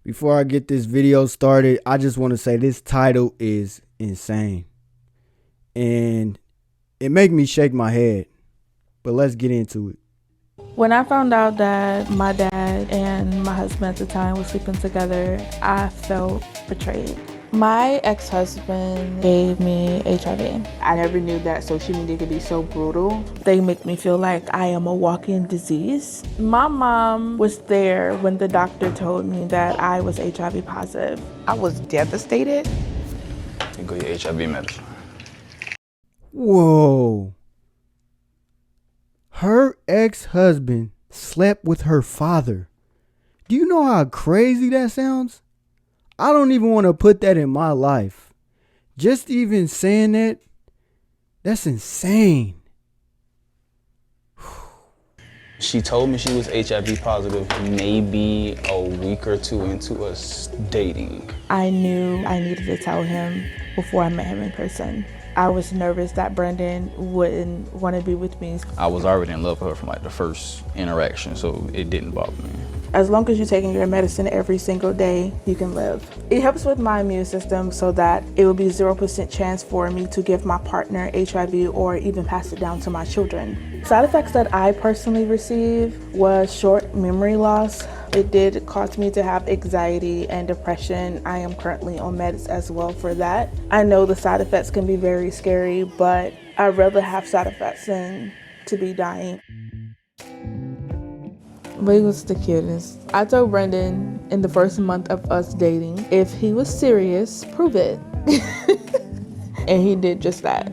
Before I get this video started, I just want to say this title is insane. And it make me shake my head. But let's get into it. When I found out that my dad and my husband at the time were sleeping together, I felt betrayed. My ex-husband gave me HIV. I never knew that social media could be so brutal. They make me feel like I am a walking disease. My mom was there when the doctor told me that I was HIV positive. I was devastated. You go your HIV medicine. Whoa. Her ex-husband slept with her father. Do you know how crazy that sounds? I don't even want to put that in my life. Just even saying that, that's insane. She told me she was HIV positive maybe a week or two into us dating. I knew I needed to tell him before I met him in person. I was nervous that Brandon wouldn't want to be with me. I was already in love with her from like the first interaction, so it didn't bother me. As long as you're taking your medicine every single day, you can live. It helps with my immune system so that it will be 0% chance for me to give my partner HIV or even pass it down to my children. Side effects that I personally received was short memory loss. It did cause me to have anxiety and depression. I am currently on meds as well for that. I know the side effects can be very scary, but I'd rather have side effects than to be dying. But he was the cutest. I told Brendan in the first month of us dating, if he was serious, prove it. And he did just that.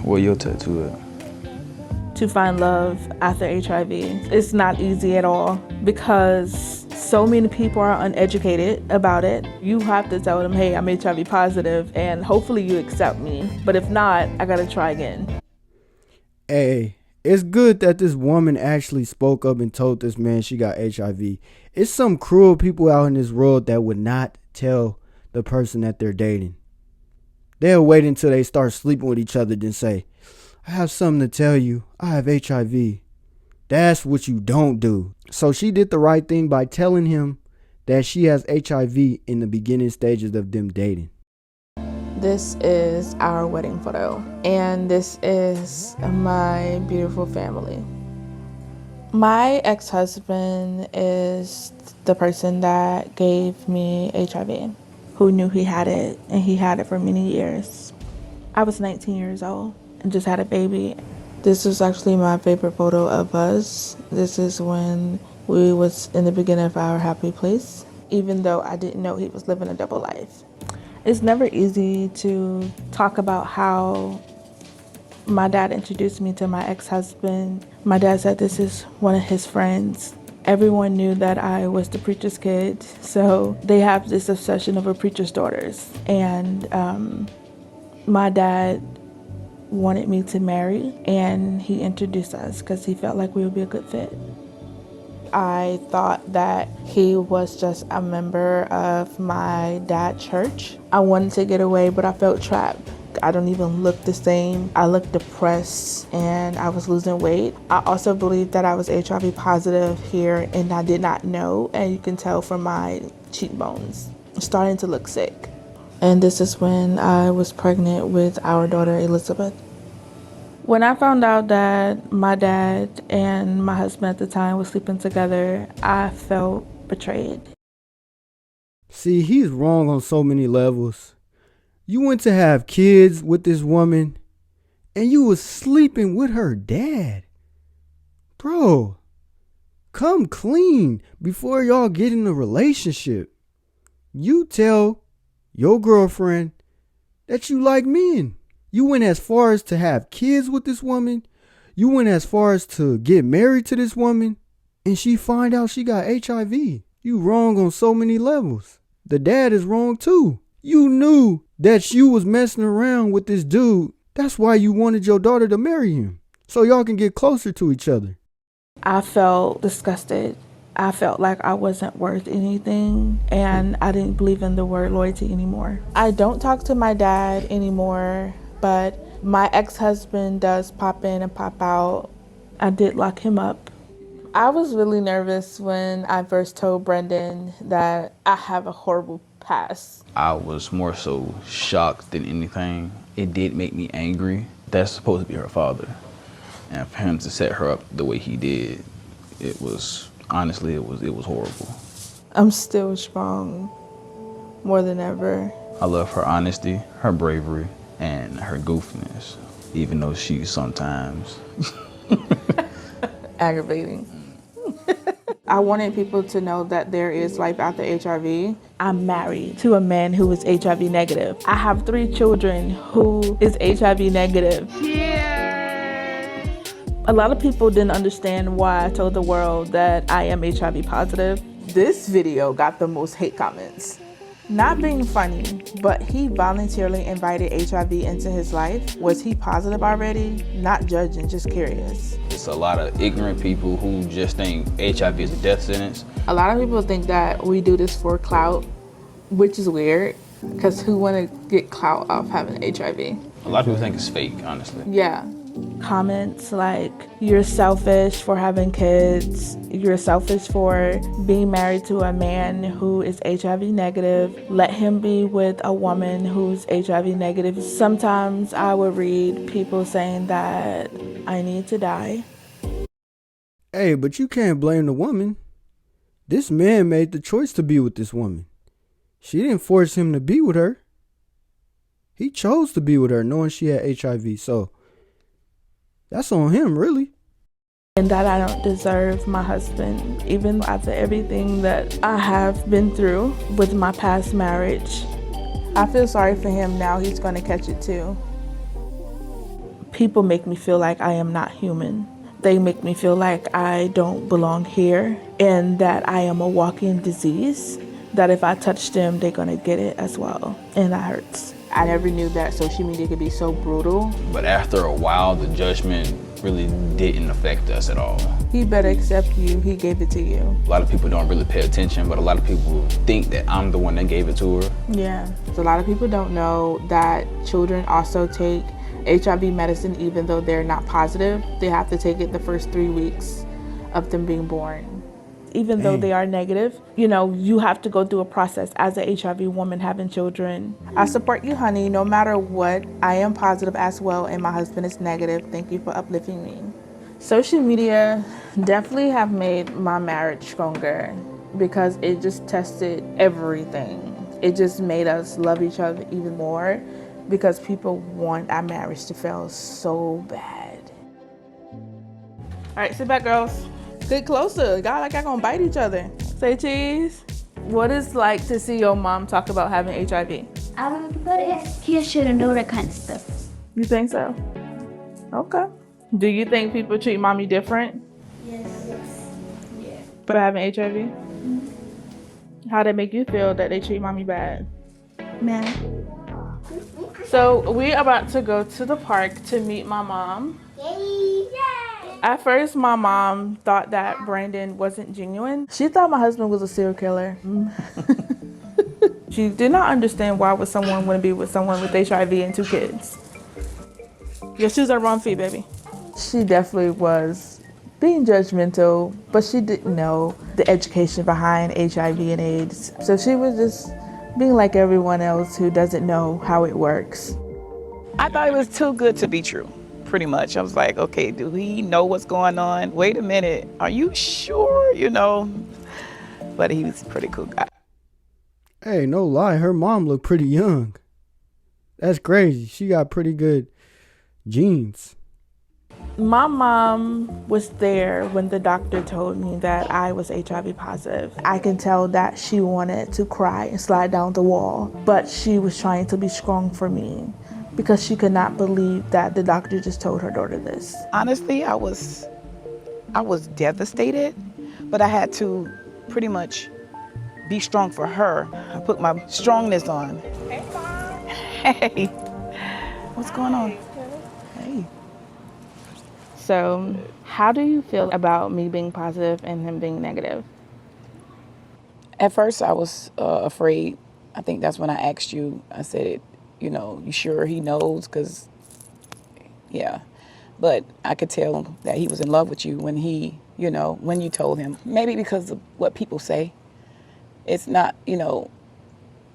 Where your tattoo at? To find love after HIV, it's not easy at all because so many people are uneducated about it. You have to tell them, hey, I'm HIV positive and hopefully you accept me. But if not, I gotta try again. Hey, it's good that this woman actually spoke up and told this man she got HIV. It's some cruel people out in this world that would not tell the person that they're dating. They'll wait until they start sleeping with each other then say, I have something to tell you. I have HIV. That's what you don't do. So she did the right thing by telling him that she has HIV in the beginning stages of them dating. This is our wedding photo, and this is my beautiful family. My ex-husband is the person that gave me HIV, who knew he had it, and he had it for many years. I was 19 years old and just had a baby. This is actually my favorite photo of us. This is when we was in the beginning of our happy place, even though I didn't know he was living a double life. It's never easy to talk about how my dad introduced me to my ex-husband. My dad said this is one of his friends. Everyone knew that I was the preacher's kid, so they have this obsession over preacher's daughters. And my dad wanted me to marry, and he introduced us because he felt like we would be a good fit. I thought that he was just a member of my dad's church. I wanted to get away, but I felt trapped. I don't even look the same. I looked depressed and I was losing weight. I also believed that I was HIV positive here and I did not know, and you can tell from my cheekbones. I'm starting to look sick. And this is when I was pregnant with our daughter, Elizabeth. When I found out that my dad and my husband at the time were sleeping together, I felt betrayed. See, he's wrong on so many levels. You went to have kids with this woman and you was sleeping with her dad. Bro, come clean before y'all get in a relationship. You tell your girlfriend that you like men. You went as far as to have kids with this woman. You went as far as to get married to this woman. And she find out she got HIV. You wrong on so many levels. The dad is wrong too. You knew that you was messing around with this dude. That's why you wanted your daughter to marry him. So y'all can get closer to each other. I felt disgusted. I felt like I wasn't worth anything, and I didn't believe in the word loyalty anymore. I don't talk to my dad anymore, but my ex-husband does pop in and pop out. I did lock him up I was really nervous when I first told Brendan that I have a horrible past. I was more so shocked than anything. It did make me angry. That's supposed to be her father. And for him to set her up the way he did, it was, honestly, it was horrible. I'm still strong, more than ever. I love her honesty, her bravery, and her goofiness, even though she's sometimes Aggravating. I wanted people to know that there is life after HIV. I'm married to a man who is HIV negative. I have 3 children who is HIV negative. A lot of people didn't understand why I told the world that I am HIV positive. This video got the most hate comments. Not being funny, but he voluntarily invited HIV into his life. Was he positive already? Not judging, just curious. it's a lot of ignorant people who just think HIV is a death sentence. A lot of people think that we do this for clout, which is weird, because who want to get clout off having HIV? A lot of people think it's fake, honestly. Yeah. Comments like, you're selfish for having kids, you're selfish for being married to a man who is HIV negative, let him be with a woman who's HIV negative. Sometimes I would read people saying that I need to die. Hey, but you can't blame the woman. This man made the choice to be with this woman. She didn't force him to be with her. He chose to be with her knowing she had HIV, so that's on him, really. And that I don't deserve my husband, even after everything that I have been through with my past marriage. I feel sorry for him now. He's going to catch it too. People make me feel like I am not human. They make me feel like I don't belong here and that I am a walking disease, that if I touch them, they're going to get it as well. And that hurts. I never knew that social media could be so brutal. But after a while, the judgment really didn't affect us at all. He better accept you. He gave it to you. A lot of people don't really pay attention, but a lot of people think that I'm the one that gave it to her. Yeah. So a lot of people don't know that children also take HIV medicine even though they're not positive. They have to take it the first 3 weeks of them being born. Even though they are negative, you have to go through a process as a HIV woman having children. I support you, honey, no matter what. I am positive as well, and my husband is negative. Thank you for uplifting me. Social media definitely have made my marriage stronger because it just tested everything. It just made us love each other even more because people want our marriage to fail so bad. All right, sit back, girls. Get closer. God, like y'all gonna bite each other. Say cheese. What is like to see your mom talk about having HIV? But kids shouldn't know that kind of stuff. You think so? Okay. Do you think people treat mommy different Yes. Yeah. for having HIV? How they make you feel that they treat mommy bad? Man. So we're about to go to the park to meet my mom. Yay! At first, my mom thought that Brandon wasn't genuine. She thought my husband was a serial killer. She did not understand why would someone want to be with someone with HIV and 2 kids. Your shoes are wrong feet, baby. She definitely was being judgmental, but she didn't know the education behind HIV and AIDS. So she was just being like everyone else who doesn't know how it works. I thought it was too good to be true, pretty much. I was like, okay, do he know what's going on? Wait a minute, are you sure? But he was a pretty cool guy. Hey, no lie, her mom looked pretty young. That's crazy. She got pretty good genes. My mom was there when the doctor told me that I was HIV positive. I can tell that she wanted to cry and slide down the wall, but she was trying to be strong for me because she could not believe that the doctor just told her daughter this. Honestly, I was devastated, but I had to pretty much be strong for her. I put my strongness on. Hey, Mom. Hey. What's going on? Hey. So, how do you feel about me being positive and him being negative? At first, I was afraid. I think that's when I asked you. I said, you sure he knows? Because, yeah. But I could tell that he was in love with you when he you know, when you told him. Maybe because of what people say. It's not, you know,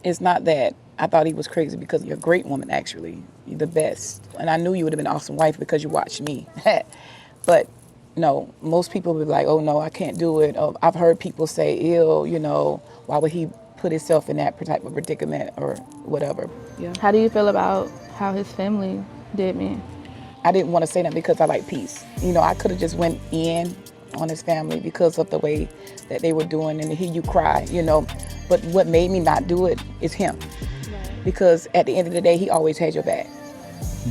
it's not that I thought he was crazy, because you're a great woman, actually. You're the best. And I knew you would have been an awesome wife because you watched me. But no, most people would be like, oh no, I can't do it. Oh, I've heard people say, ill, you know, why would he put himself in that type of predicament or whatever. Yeah. How do you feel about how his family did me? I didn't want to say that because I like peace. You know, I could have just went in on his family because of the way that they were doing, and to hear you cry, you know. But what made me not do it is him. Because at the end of the day, he always had your back.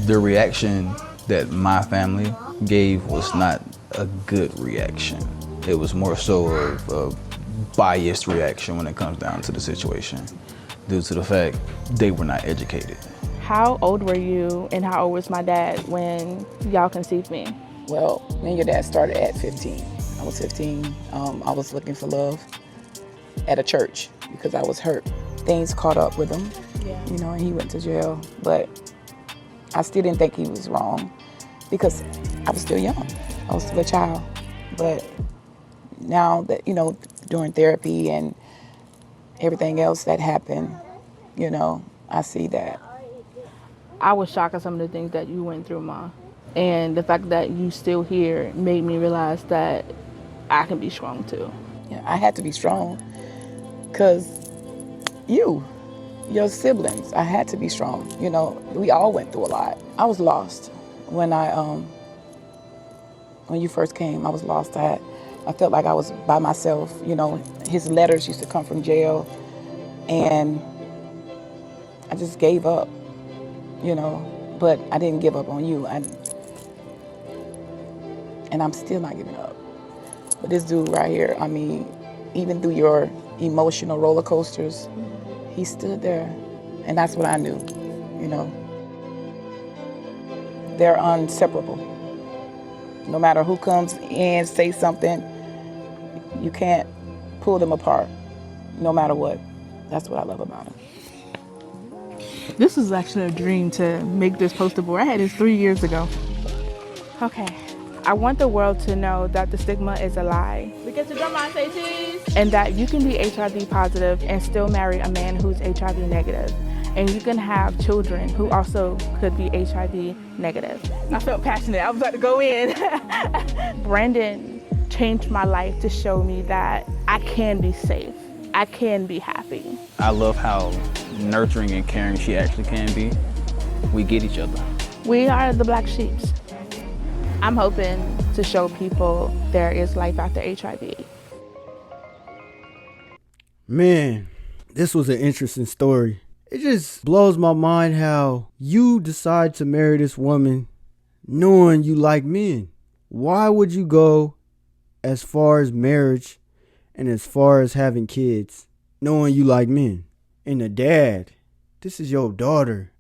The reaction that my family gave was not a good reaction. It was more so of a biased reaction when it comes down to the situation, due to the fact they were not educated. How old were you and how old was my dad when y'all conceived me? Well, me and your dad started at 15. I was 15. I was looking for love at a church because I was hurt. Things caught up with him, you know, and he went to jail. But I still didn't think he was wrong because I was still young. I was still a child. But now that, you know, during therapy and everything else that happened, you know, I see that. I was shocked at some of the things that you went through, Ma. And the fact that you still here made me realize that I can be strong too. Yeah, I had to be strong because your siblings, I had to be strong. You know, we all went through a lot. I was lost when when you first came. I was lost. I felt like I was by myself. You know, his letters used to come from jail, and I just gave up. You know, but I didn't give up on you. And I'm still not giving up. But this dude right here, I mean, even through your emotional roller coasters, he stood there. And that's what I knew, you know. They're inseparable. No matter who comes in, say something, you can't pull them apart, no matter what. That's what I love about him. This is actually a dream to make this poster board. I had this 3 years ago. Okay. I want the world to know that the stigma is a lie. We get to drum on, say cheese. And that you can be HIV positive and still marry a man who's HIV negative. And you can have children who also could be HIV negative. I felt passionate. I was about to go in. Brandon changed my life to show me that I can be safe. I can be happy. I love how nurturing and caring she actually can be. We get each other. We are the black sheeps. I'm hoping to show people there is life after HIV. Man, this was an interesting story. It just blows my mind how you decide to marry this woman knowing you like men. Why would you go as far as marriage and as far as having kids knowing you like men? And the dad, this is your daughter.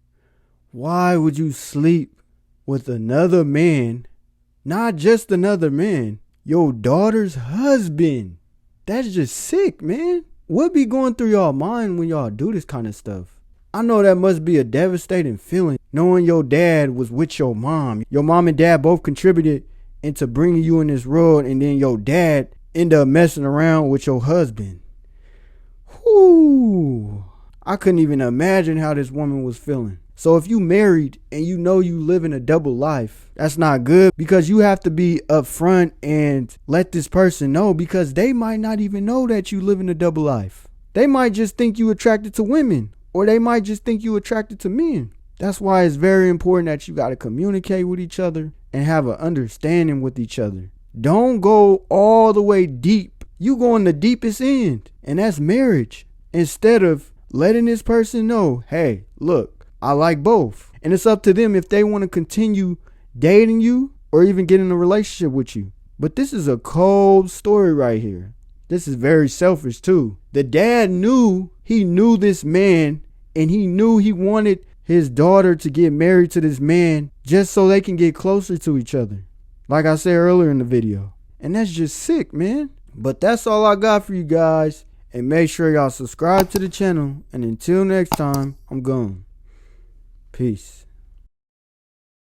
Why would you sleep with another man? Not just another man, your daughter's husband. That's just sick, man. What be going through y'all mind when y'all do this kind of stuff? I know that must be a devastating feeling, knowing your dad was with your mom. Your mom and dad both contributed into bringing you in this world, and then your dad end up messing around with your husband. Whoo! I couldn't even imagine how this woman was feeling. So if you married and you know you living a double life, that's not good, because you have to be upfront and let this person know, because they might not even know that you live in a double life. They might just think you attracted to women, or they might just think you attracted to men. That's why it's very important that you got to communicate with each other and have an understanding with each other. Don't go all the way deep. You go in the deepest end, and that's marriage. Instead of letting this person know, hey, look, I like both. And it's up to them if they want to continue dating you or even get in a relationship with you. But this is a cold story right here. This is very selfish too. The dad knew this man, and he knew he wanted his daughter to get married to this man just so they can get closer to each other. Like I said earlier in the video. And that's just sick, man. But that's all I got for you guys. And make sure y'all subscribe to the channel. And until next time, I'm gone. Peace.